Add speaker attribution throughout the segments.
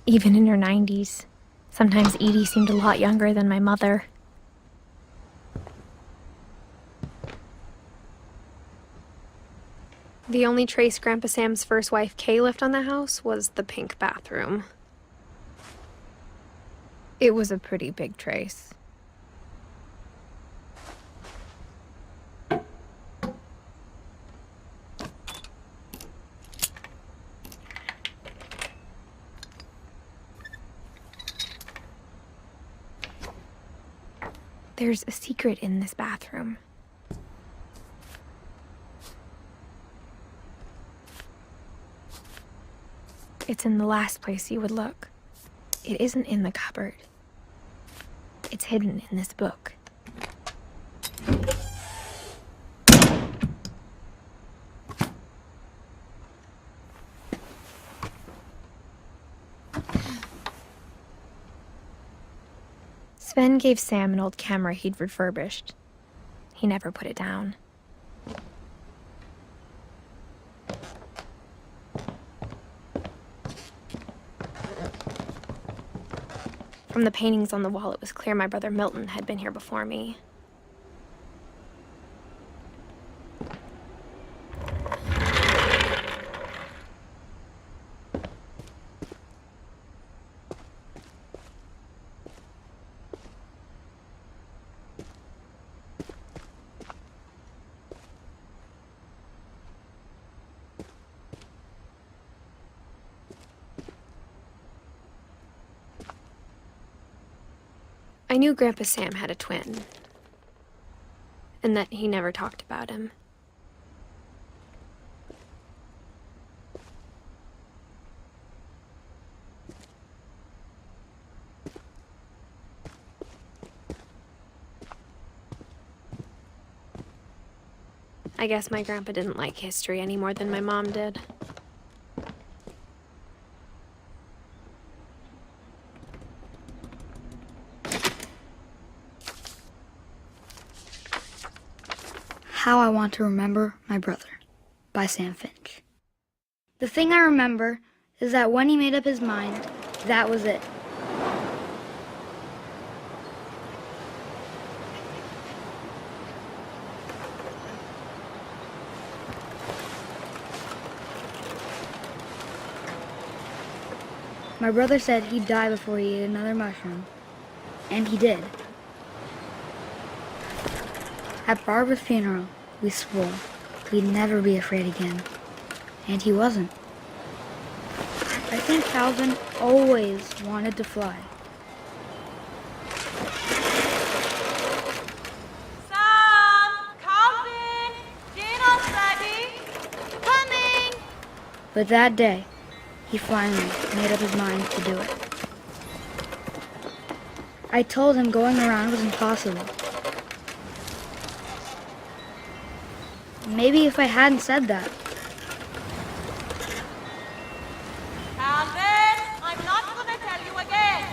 Speaker 1: even in her 90s. Sometimes Edie seemed a lot younger than my mother. The only trace Grandpa Sam's first wife, Kay, left on the house was the pink bathroom. It was a pretty big trace. There's a secret in this bathroom. It's in the last place you would look. It isn't in the cupboard. It's hidden in this book. Sven gave Sam an old camera he'd refurbished. He never put it down. From the paintings on the wall, it was clear my brother Milton had been here before me. I knew Grandpa Sam had a twin, and that he never talked about him. I guess my grandpa didn't like history any more than my mom did.
Speaker 2: How I Want to Remember My Brother by Sam Finch. The thing I remember is that when he made up his mind, that was it. My brother said he'd die before he ate another mushroom, and he did. At Barbara's funeral, we swore we'd never be afraid again, and he wasn't. I think Calvin always wanted to fly.
Speaker 3: Sam! Calvin! Dinner's ready! Coming!
Speaker 2: But that day, he finally made up his mind to do it. I told him going around was impossible. Maybe if I hadn't said that.
Speaker 3: Calvin! I'm not gonna tell you again!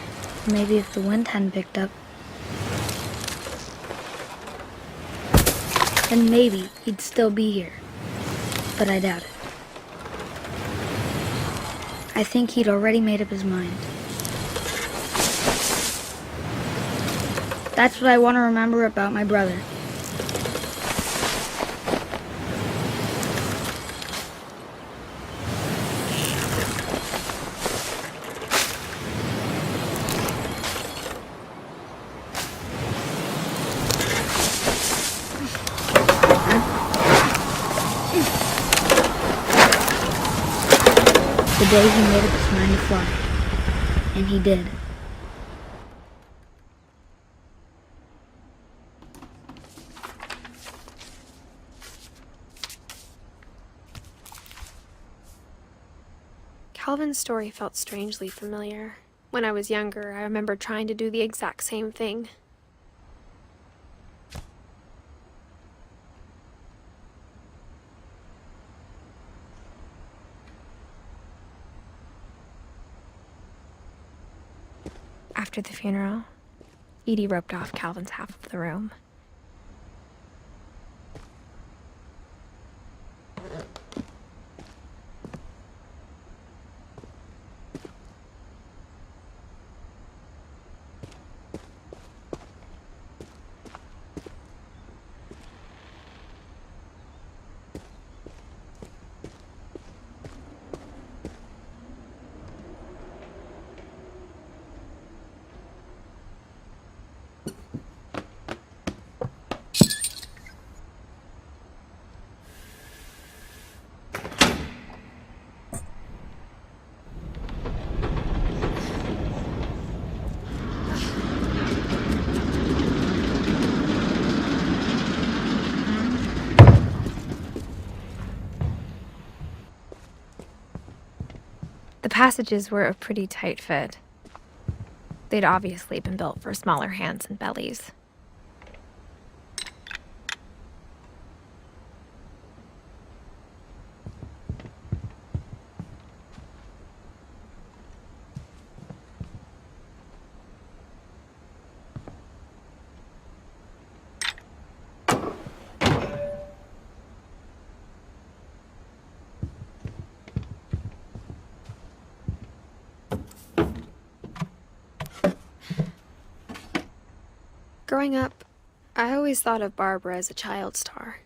Speaker 2: Maybe if the wind hadn't picked up. Then maybe he'd still be here. But I doubt it. I think he'd already made up his mind. That's what I want to remember about my brother. The day he made up his mind to fly. And he did.
Speaker 1: Calvin's story felt strangely familiar. When I was younger, I remember trying to do the exact same thing. After the funeral, Edie roped off Calvin's half of the room. passages were a pretty tight fit. They'd obviously been built for smaller hands and bellies. Growing up, I always thought of Barbara as a child star.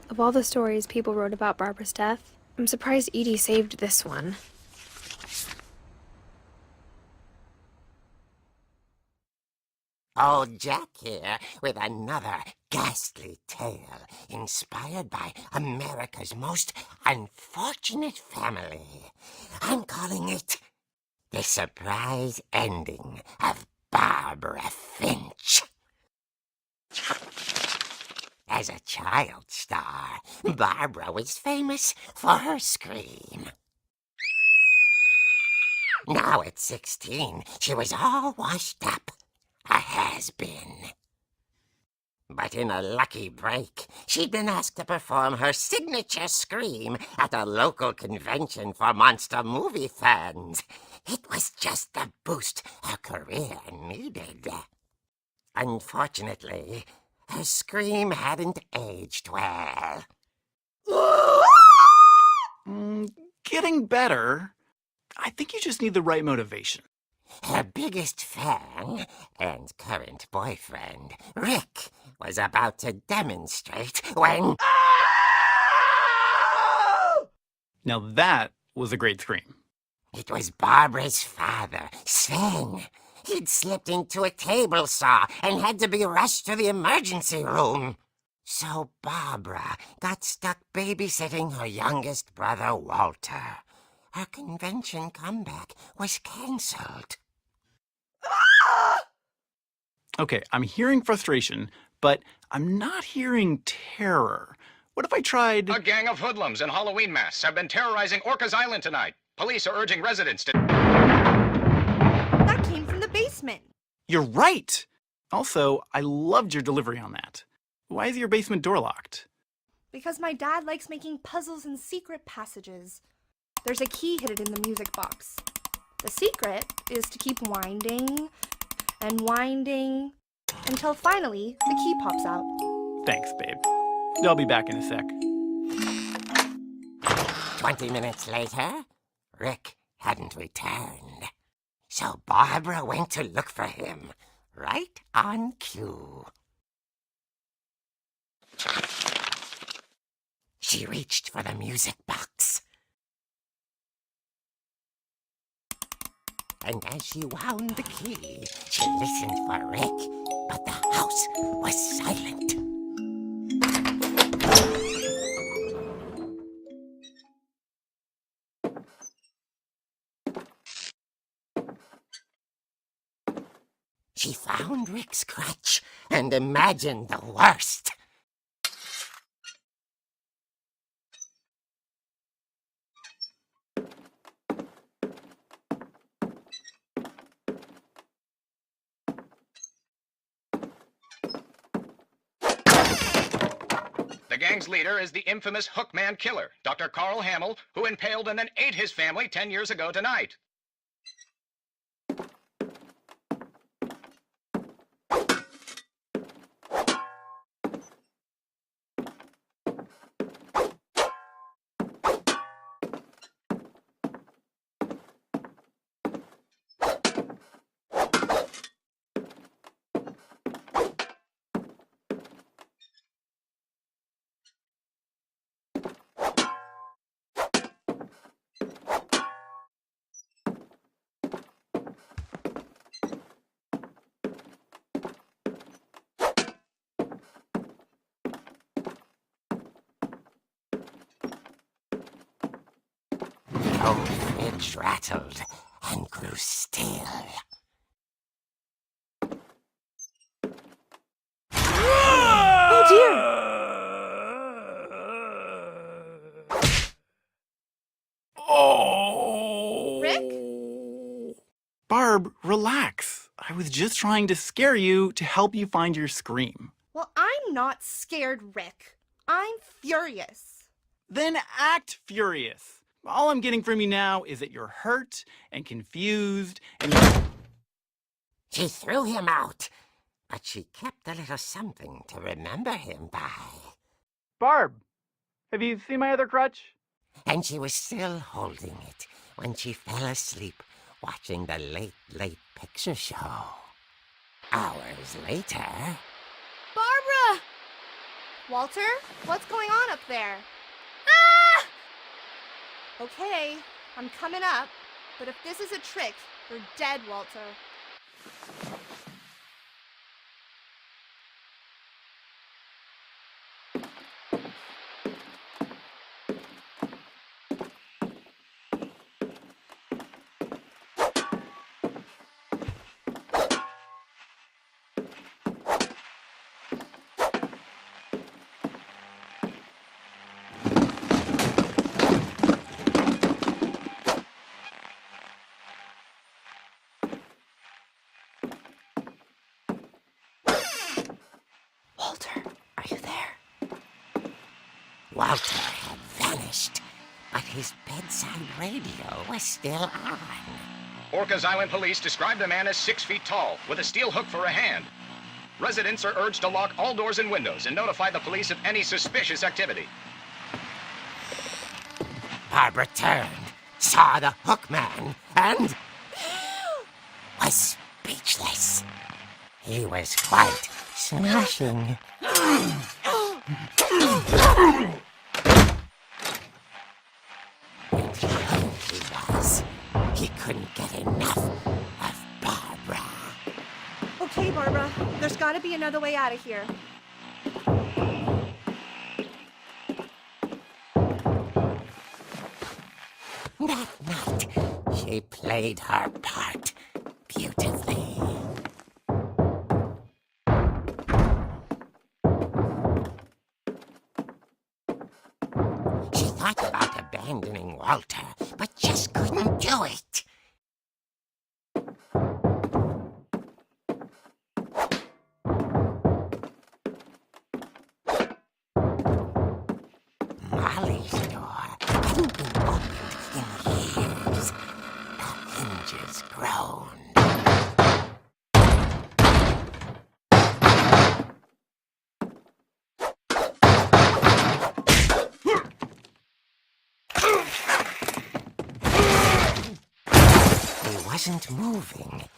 Speaker 1: Of all the stories people wrote about Barbara's death, I'm surprised Edie saved this one.
Speaker 4: Old Jack here with another ghastly tale inspired by America's most unfortunate family. I'm calling it The Surprise Ending of Barbara Finch. As a child star, Barbara was famous for her scream. Now at 16, she was all washed up. A has-been. But in a lucky break, she'd been asked to perform her signature scream at a local convention for monster movie fans. It was just the boost her career needed. Unfortunately, her scream hadn't aged well.
Speaker 5: Getting better. I think you just need the right motivation.
Speaker 4: Her biggest fan and current boyfriend, Rick, was about to demonstrate when...
Speaker 5: Now that was a great scream.
Speaker 4: It was Barbara's father, Sven. He'd slipped into a table saw and had to be rushed to the emergency room. So Barbara got stuck babysitting her youngest brother, Walter. Her convention comeback was cancelled.
Speaker 5: Okay, I'm hearing frustration, but I'm not hearing terror. What if I tried...
Speaker 6: A gang of hoodlums in Halloween masks have been terrorizing Orcas Island tonight. Police are urging residents to...
Speaker 3: That came from the basement.
Speaker 5: You're right! Also, I loved your delivery on that. Why is your basement door locked?
Speaker 7: Because my dad likes making puzzles and secret passages. There's a key hidden in the music box. The secret is to keep winding and winding until finally the key pops out.
Speaker 5: Thanks, babe. I'll be back in a sec.
Speaker 4: 20 minutes later, Rick hadn't returned. So Barbara went to look for him, right on cue. She reached for the music box. And as she wound the key, she listened for Rick, but the house was silent. She found Rick's crutch and imagined the worst.
Speaker 6: The gang's leader is the infamous Hookman Killer, Dr. Carl Hamill, who impaled and then ate his family 10 years ago tonight.
Speaker 4: whole fridge rattled and grew still.
Speaker 1: Oh dear!
Speaker 5: Oh!
Speaker 7: Rick?
Speaker 5: Barb, relax. I was just trying to scare you to help you find your scream.
Speaker 7: Well, I'm not scared, Rick. I'm furious.
Speaker 5: Then act furious. All I'm getting from you now is that you're hurt and confused and
Speaker 4: She threw him out, but she kept a little something to remember him by.
Speaker 5: Barb, have you seen my other crutch?
Speaker 4: And she was still holding it when she fell asleep watching the late picture show. Hours later...
Speaker 7: Barbara! Walter, what's going on up there? Okay, I'm coming up, but if this is a trick, you're dead, Walter.
Speaker 1: Walter, are you there?
Speaker 4: Walter had vanished, but his bedside radio was still on.
Speaker 6: Orcas Island police described the man as 6 feet tall, with a steel hook for a hand. Residents are urged to lock all doors and windows and notify the police of any suspicious activity.
Speaker 4: Barbara turned, saw the hook man, and was speechless. He was quite smashing. And he was. He couldn't get enough of Barbara.
Speaker 7: Okay, Barbara, there's gotta be another way out of here.
Speaker 4: That night, she played her part beautifully. She thought about abandoning Walter, but just couldn't do it. Molly's door hadn't been opened in years. The hinges groaned. He wasn't moving,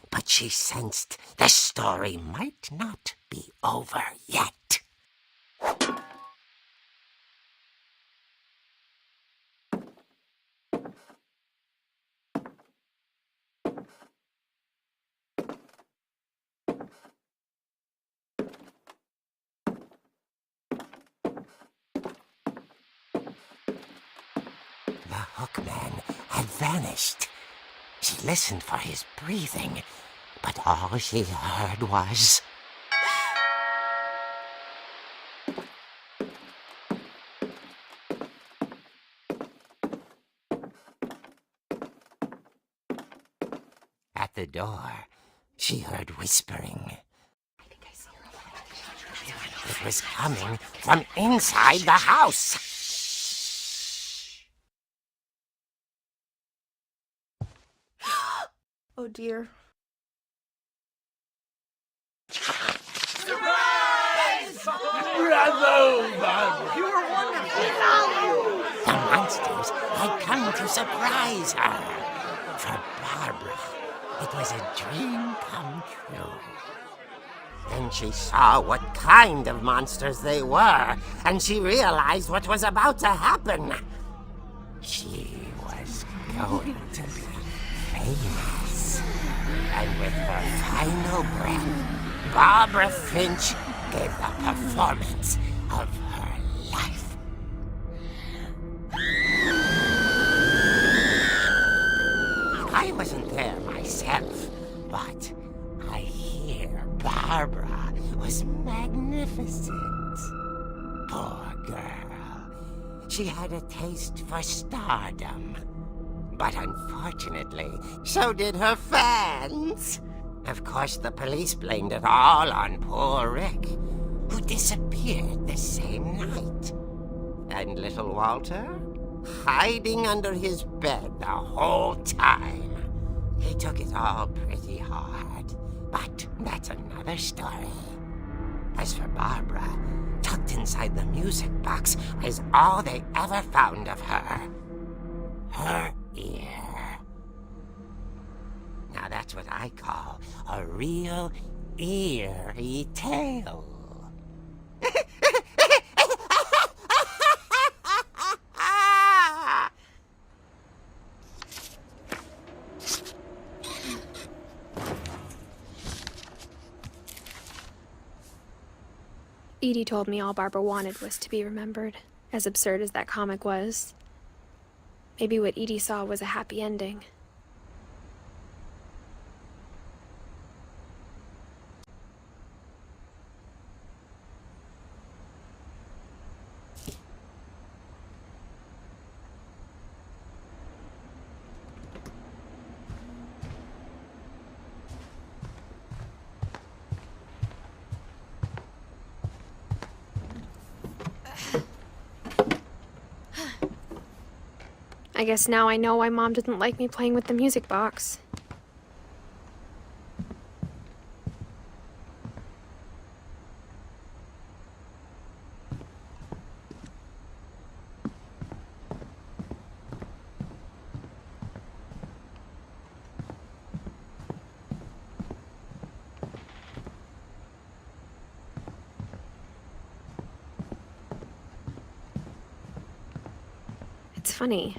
Speaker 4: but she sensed the story might not be over yet. The hookman had vanished. She listened for his breathing, but all she heard was... At the door, she heard whispering. It was coming from inside the house.
Speaker 7: Oh dear.
Speaker 4: The monsters had come to surprise her. For Barbara, it was a dream come true. Then she saw what kind of monsters they were, and she realized what was about to happen. She was going to be famous. And with her final breath, Barbara Finch gave the performance of her life. wasn't there myself, but I hear Barbara was magnificent. Poor girl. She had a taste for stardom. But unfortunately, so did her fans. Of course, the police blamed it all on poor Rick, who disappeared the same night. And little Walter? Hiding under his bed the whole time. He took it all pretty hard, but that's another story. As for Barbara, tucked inside the music box is all they ever found of her. Her ear. Now that's what I call a real eerie tale.
Speaker 1: Edie told me all Barbara wanted was to be remembered, as absurd as that comic was. Maybe what Edie saw was a happy ending. I guess now I know why Mom didn't like me playing with the music box. It's funny.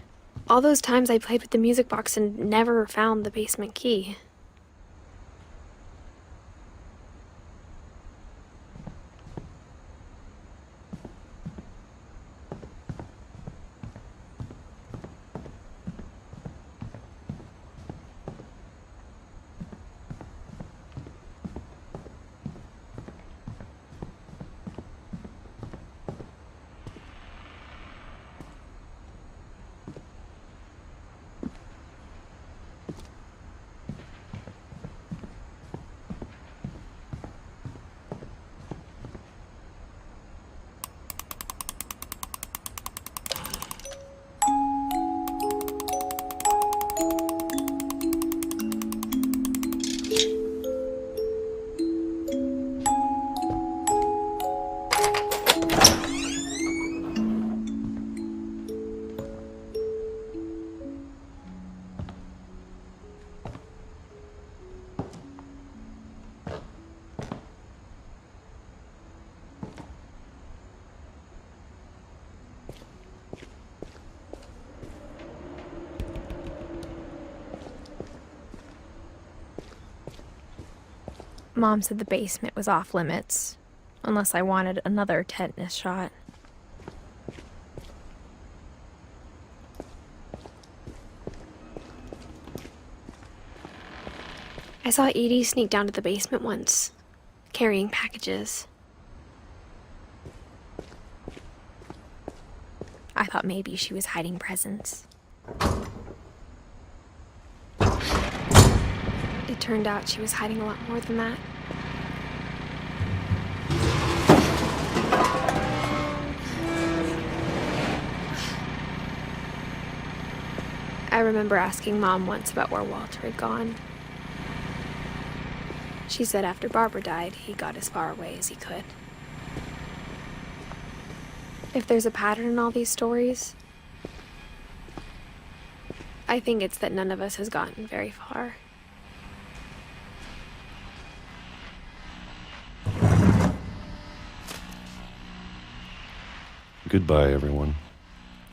Speaker 1: All those times I played with the music box and never found the basement key. Mom said the basement was off limits, unless I wanted another tetanus shot. I saw Edie sneak down to the basement once, carrying packages. I thought maybe she was hiding presents. It turned out she was hiding a lot more than that. I remember asking Mom once about where Walter had gone. She said after Barbara died, he got as far away as he could. If there's a pattern in all these stories, I think it's that none of us has gotten very far.
Speaker 8: Goodbye, everyone.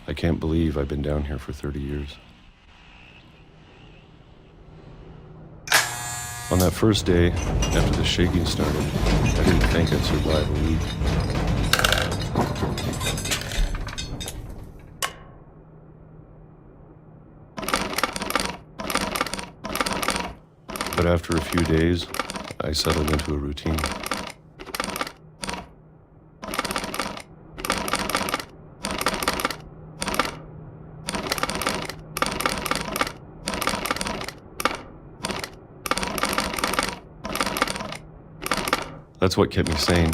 Speaker 8: I can't believe I've been down here for 30 years. On that first day, after the shaking started, I didn't think I'd survive a week. But after a few days, I settled into a routine. That's what kept me sane.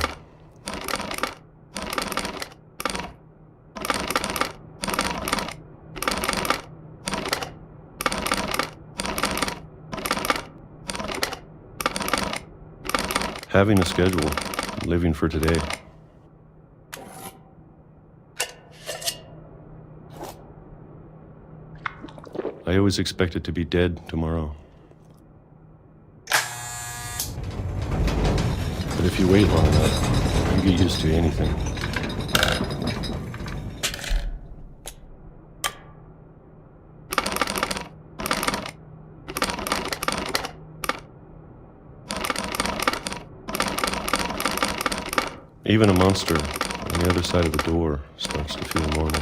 Speaker 8: Having a schedule, living for today. I always expected to be dead tomorrow. But if you wait long enough, you get used to anything. Even a monster on the other side of the door starts to feel normal.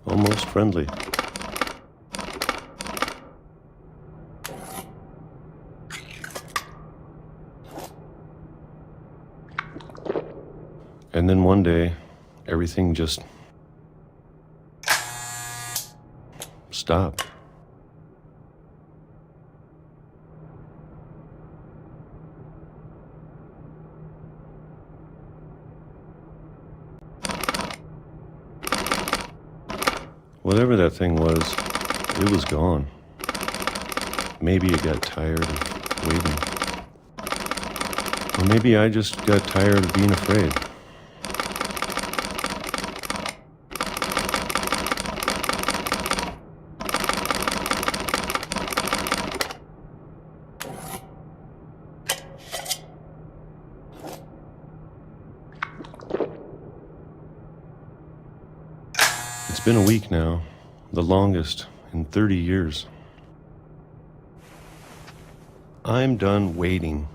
Speaker 8: Almost friendly. And then one day, everything just stopped. Whatever that thing was, it was gone. Maybe it got tired of waiting. Or maybe I just got tired of being afraid. It's been a week now, the longest in 30 years. I'm done waiting.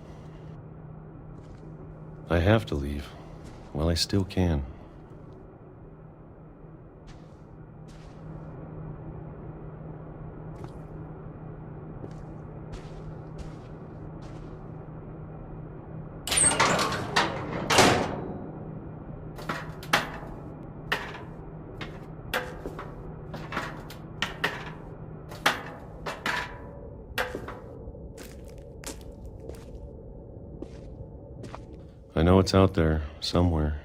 Speaker 8: I have to leave while I still can. I know it's out there, somewhere.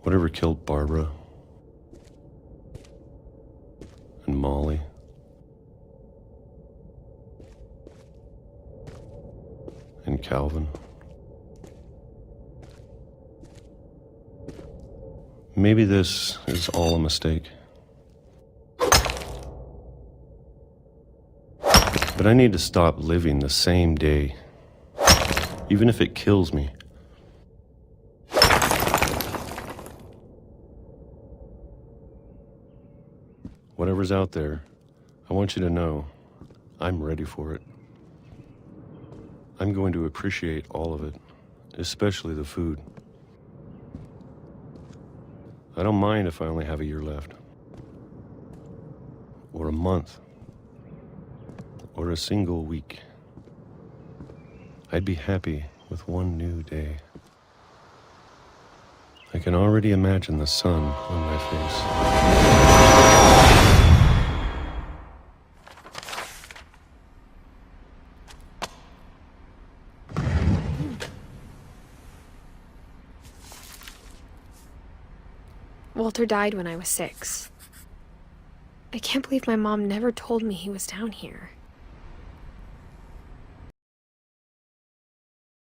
Speaker 8: Whatever killed Barbara and Molly and Calvin. Maybe this is all a mistake. But I need to stop living the same day, even if it kills me. Whatever's out there, I want you to know I'm ready for it. I'm going to appreciate all of it, especially the food. I don't mind if I only have a year left, or a month, or a single week. I'd be happy with one new day. I can already imagine the sun on my face.
Speaker 1: Walter died when I was 6. I can't believe my mom never told me he was down here.